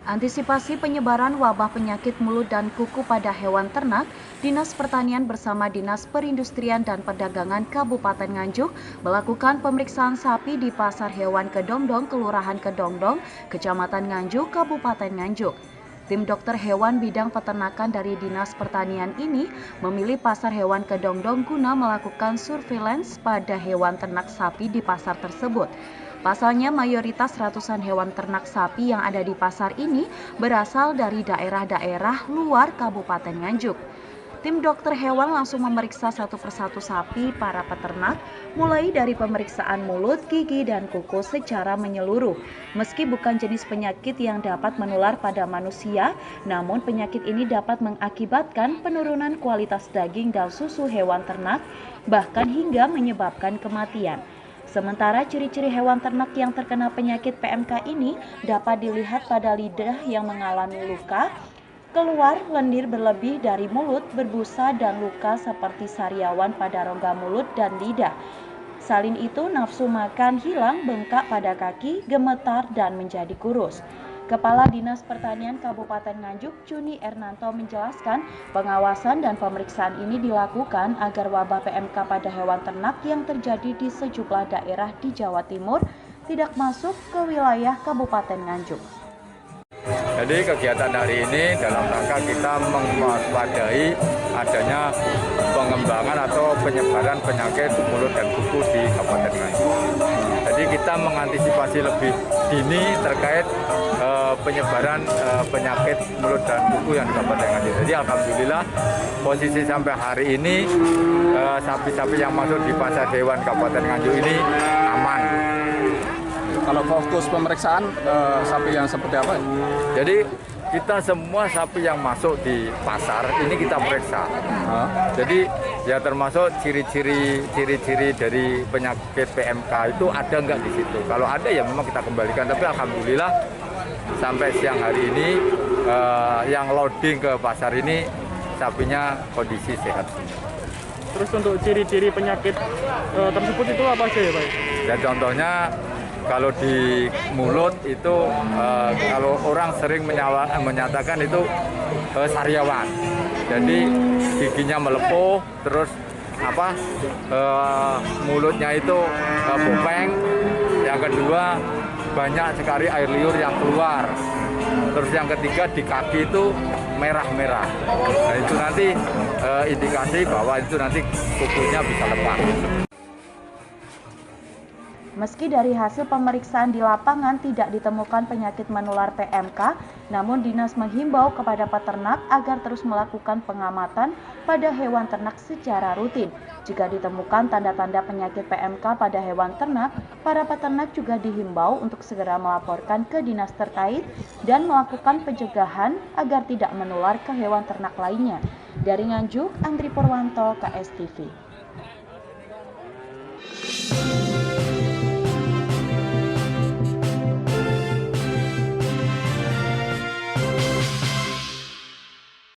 Antisipasi penyebaran wabah penyakit mulut dan kuku pada hewan ternak, Dinas Pertanian bersama Dinas Perindustrian dan Perdagangan Kabupaten Nganjuk melakukan pemeriksaan sapi di Pasar Hewan Kedongdong, Kelurahan Kedongdong, Kecamatan Nganjuk, Kabupaten Nganjuk. Tim dokter hewan bidang peternakan dari Dinas Pertanian ini memilih Pasar Hewan Kedongdong guna melakukan surveillance pada hewan ternak sapi di pasar tersebut. Pasalnya mayoritas ratusan hewan ternak sapi yang ada di pasar ini berasal dari daerah-daerah luar Kabupaten Nganjuk. Tim dokter hewan langsung memeriksa satu persatu sapi para peternak, mulai dari pemeriksaan mulut, gigi, dan kuku secara menyeluruh. Meski bukan jenis penyakit yang dapat menular pada manusia, namun penyakit ini dapat mengakibatkan penurunan kualitas daging dan susu hewan ternak, bahkan hingga menyebabkan kematian. Sementara ciri-ciri hewan ternak yang terkena penyakit PMK ini dapat dilihat pada lidah yang mengalami luka, keluar lendir berlebih dari mulut, berbusa, dan luka seperti sariawan pada rongga mulut dan lidah. Selain itu, nafsu makan hilang, bengkak pada kaki, gemetar, dan menjadi kurus. Kepala Dinas Pertanian Kabupaten Nganjuk, Juni Ernanto menjelaskan pengawasan dan pemeriksaan ini dilakukan agar wabah PMK pada hewan ternak yang terjadi di sejumlah daerah di Jawa Timur tidak masuk ke wilayah Kabupaten Nganjuk. Jadi kegiatan hari ini dalam rangka kita mewaspadai adanya pengembangan atau penyebaran penyakit mulut dan kuku di Kabupaten Nganjuk. Jadi kita mengantisipasi lebih dini terkait penyebaran penyakit mulut dan kuku yang di Kabupaten Nganjuk. Jadi alhamdulillah posisi sampai hari ini sapi-sapi yang masuk di pasar hewan Kabupaten Nganjuk ini aman. Kalau fokus pemeriksaan sapi yang seperti apa? Jadi kita semua sapi yang masuk di pasar ini kita periksa. Jadi ya termasuk ciri-ciri dari penyakit PMK itu ada nggak di situ. Kalau ada ya memang kita kembalikan. Tapi alhamdulillah sampai siang hari ini yang loading ke pasar ini sapinya kondisi sehat. Terus untuk ciri-ciri penyakit tersebut itu apa aja ya Pak? Ya contohnya kalau di mulut itu kalau orang sering menyatakan itu sariawan. Jadi giginya melepuh, terus mulutnya itu bopeng. Yang kedua banyak sekali air liur yang keluar. Terus yang ketiga di kaki itu merah-merah. Nah itu nanti indikasi bahwa itu nanti kukunya bisa lepas. Meski dari hasil pemeriksaan di lapangan tidak ditemukan penyakit menular PMK, namun Dinas menghimbau kepada peternak agar terus melakukan pengamatan pada hewan ternak secara rutin. Jika ditemukan tanda-tanda penyakit PMK pada hewan ternak, para peternak juga dihimbau untuk segera melaporkan ke dinas terkait dan melakukan pencegahan agar tidak menular ke hewan ternak lainnya. Dari Nganjuk, Andri Purwanto, KSTV.